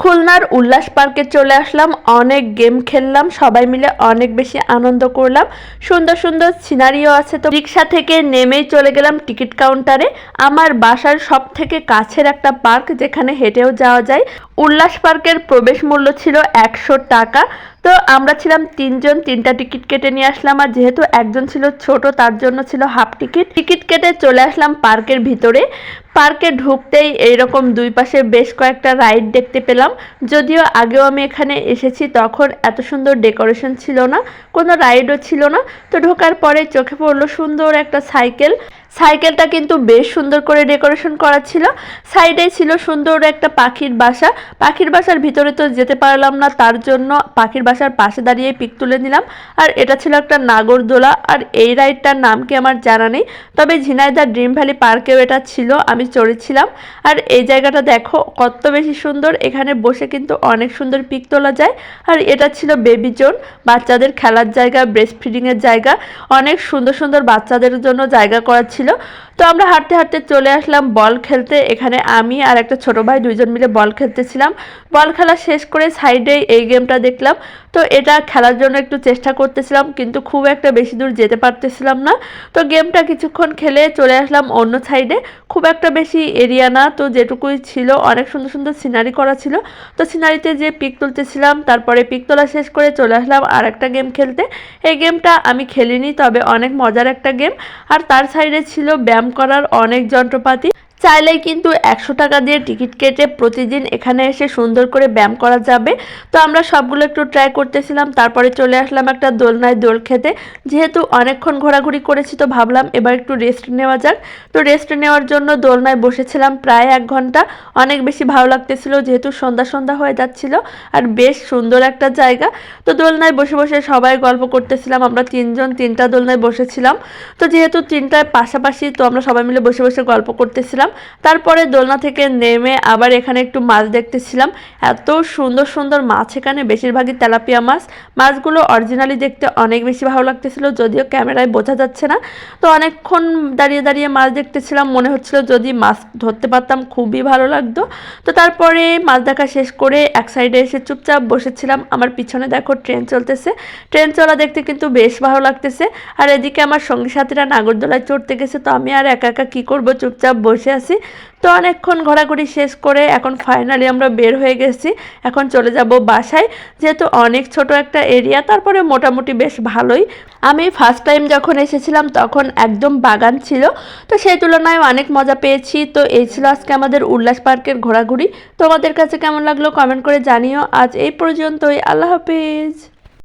খুলনার উল্লাস পার্কে চলে আসলাম, অনেক গেম খেললাম, সবাই মিলে অনেক বেশি আনন্দ করলাম। সুন্দর সুন্দর সিনারিও আছে। তো রিক্সা থেকে নেমেই চলে গেলাম টিকিট কাউন্টারে। আমার বাসার সব থেকে কাছের একটা পার্ক, যেখানে হেঁটেও যাওয়া যায়। উল্লাস পার্কের প্রবেশ মূল্য ছিল 100 টাকা। তো আমরা ছিলাম তিনজন, তিনটা টিকিট কেটে নিয়ে আসলাম। আর যেহেতু একজন ছিল ছোট, তার জন্য ছিল হাফ টিকিট। টিকিট কেটে চলে আসলাম পার্কের ভিতরে। পার্কে ঢুকতেই এইরকম দুই পাশে বেশ কয়েকটা রাইড দেখতে পেলাম। যদিও আগেও আমি এখানে এসেছি, তখন এত সুন্দর ডেকোরেশন ছিল না, কোনো রাইডও ছিল না। তো ঢোকার পরে চোখে পড়লো সুন্দর একটা সাইকেল। সাইকেলটা কিন্তু বেশ সুন্দর করে ডেকোরেশন করা ছিল। সাইডে ছিল সুন্দর একটা পাখির বাসা। পাখির বাসার ভিতরে তো যেতে পারলাম না, তার জন্য পাখির বাসার পাশে দাঁড়িয়ে পিক তুলে নিলাম। আর এটা ছিল একটা নাগরদোলা। আর এই রাইডটার নাম কি আমার জানা নেই, তবে ঝিনাইদহ ড্রিম ভ্যালি পার্কেও এটা ছিল, আমি চড়েছিলাম। আর এই জায়গাটা দেখো কত বেশি সুন্দর, এখানে বসে কিন্তু অনেক সুন্দর পিক তোলা যায়। আর এটা ছিল বেবি জোন, বাচ্চাদের খেলার জায়গা, ব্রেস্ট ফিডিংয়ের জায়গা, অনেক সুন্দর সুন্দর বাচ্চাদের জন্য জায়গা করা ছিল। তো আমরা হাঁটতে হাঁটতে চলে আসলাম বল খেলতে। এখানে আমি আর একটা ছোট ভাই দুইজন মিলে বল খেলতেছিলাম। বল খেলা শেষ করে সাইডে এই গেমটা দেখলাম। তো এটা খেলার জন্য একটু চেষ্টা করতেছিলাম, কিন্তু খুব একটা বেশি দূর যেতে পারতেছিলাম না। তো গেমটা কিছুক্ষণ খেলে চলে আসলাম অন্য সাইডে। খুব একটা বেশি এরিয়া না, তো যেটুকুই ছিল অনেক সুন্দর সুন্দর সিনারি করা ছিল। তো সিনারিতে যে পিক তুলতেছিলাম, তারপরে পিক তোলা শেষ করে চলে আসলাম আর একটা গেম খেলতে। এই গেমটা আমি খেলিনি, তবে অনেক মজার একটা গেম। আর তার সাইডে ছিল ব্যায়াম করার অনেক যন্ত্রপাতি। চাইলেই কিন্তু 100 টাকা দিয়ে টিকিট কেটে প্রতিদিন এখানে এসে সুন্দর করে ব্যায়াম করা যাবে। তো আমরা সবগুলো একটু ট্রাই করতেছিলাম। তারপরে চলে আসলাম একটা দোলনায় দোল খেতে। যেহেতু অনেকক্ষণ ঘোরাঘুরি করেছি, তো ভাবলাম এবার একটু রেস্ট নেওয়া যাক। তো রেস্ট নেওয়ার জন্য দোলনায় বসেছিলাম প্রায় 1 ঘন্টা। অনেক বেশি ভালো লাগতেছিল, যেহেতু সন্ধ্যা সন্ধ্যা হয়ে যাচ্ছিল। আর বেশ সুন্দর একটা জায়গা। তো দোলনায় বসে বসে সবাই গল্প করতেছিলাম। আমরা তিনজন তিনটা দোলনায় বসেছিলাম। তো যেহেতু তিনটায় পাশাপাশি, তো আমরা সবাই মিলে বসে বসে গল্প করতেছিলাম। তারপরে দোলনা থেকে নেমে আবার এখানে একটু মাছ দেখতেছিলাম। এত সুন্দর সুন্দর মাছ এখানে, বেশিরভাগই তেলাপিয়া মাছ। মাছগুলো অরিজিনালি দেখতে অনেক বেশি ভালো লাগতেছিল, যদিও ক্যামেরায় বোঝা যাচ্ছে না। তো অনেকক্ষণ দাঁড়িয়ে দাঁড়িয়ে মাছ দেখতেছিলাম, মনে হচ্ছিল যদি মাছ ধরতে পারতাম খুবই ভালো লাগতো। তো তারপরে মাছ দেখা শেষ করে এক সাইডে এসে চুপচাপ বসেছিলাম। আমার পিছনে দেখো ট্রেন চলতেছে। ট্রেন চলা দেখতে কিন্তু বেশ ভালো লাগতেছে। আর এদিকে আমার সঙ্গী সাথীরা নাগরদোলায় চড়তে গেছে, তো আমি আর একা একা কী করবো, চুপচাপ বসে আছি। তো অনেকক্ষণ ঘোরাঘুরি শেষ করে এখন ফাইনালি আমরা বের হয়ে গেছি। এখন চলে যাব বাসায়। যেহেতু অনেক ছোট একটা এরিয়া, তারপরে মোটামুটি বেশ ভালোই। আমি ফার্স্ট টাইম যখন এসেছিলাম তখন একদম বাগান ছিল, তো সেই তুলনায় অনেক মজা পেয়েছি। তো এই ছিল আজকে আমাদের উল্লাস পার্কের ঘোরাঘুরি। তোমাদের কাছে কেমন লাগলো কমেন্ট করে জানিও। আজ এই পর্যন্তই, আল্লাহ হাফিজ।